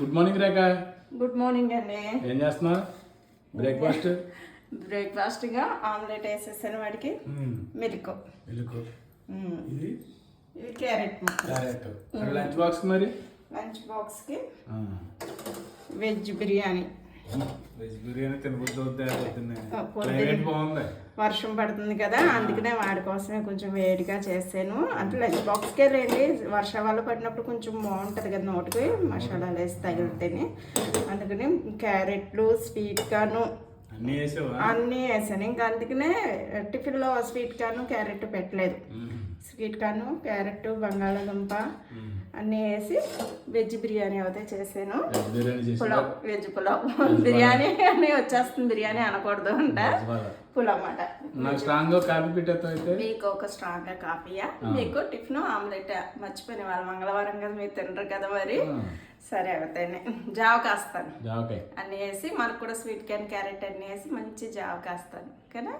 Good morning రేఖ. Good morning అండి. ఏం చేస్తున్నావు? బ్రేక్ఫాస్ట్ బ్రేక్ఫాస్ట్గా ఆమ్లెట్ వేసేసాను వాడికి. మిల్క్ ఇది ఇది క్యారెట్ క్యారెట్. లంచ్ బాక్స్ మరి లంచ్ బాక్స్కి వెజ్ బిర్యానీ. వెజ్ బిర్యానీ తినబుద్ధి పొద్దున్న బాగుంది. వర్షం పడుతుంది కదా, అందుకనే వాడి కోసమే కొంచెం వేడిగా చేసాను. అంటే లంచ్ బాక్స్కే రండి, వర్షం వల్ల పడినప్పుడు కొంచెం బాగుంటుంది కదా నోటికి, మసాలాలు వేసి తగిలితేనే. అందుకని క్యారెట్లు, స్వీట్ కార్ను అన్నీ వేసాను. ఇంకా అందుకనే టిఫిన్లో స్వీట్ కార్ను క్యారెట్ పెట్టలేదు. స్వీట్ కార్ను క్యారెట్ బంగాళాదుంప అన్నీ వేసి వెజ్ బిర్యానీ అయితే చేసాను. పులావ్, వెజ్ పులావ్. బిర్యానీ అని వచ్చేస్తుంది, బిర్యానీ అనకూడదు అంట. పులావ్ అన్నమాట. నాకు స్ట్రాంగ్ కాఫీ పెట్టేతో అయితే మీకు ఒక స్ట్రాంగ్ కాఫీయా, మీకు టిఫిన్ ఆమ్లెట్. మర్చిపోయిన వాళ్ళు మంగళవారం కదా, మీరు తినరు కదా మరి. సరే అవుతాయి. జావ కాస్తాను అన్నీ వేసి, మనకు కూడా స్వీట్ కార్న్ క్యారెట్ అన్నీ వేసి మంచి జావ కాస్తాను కదా.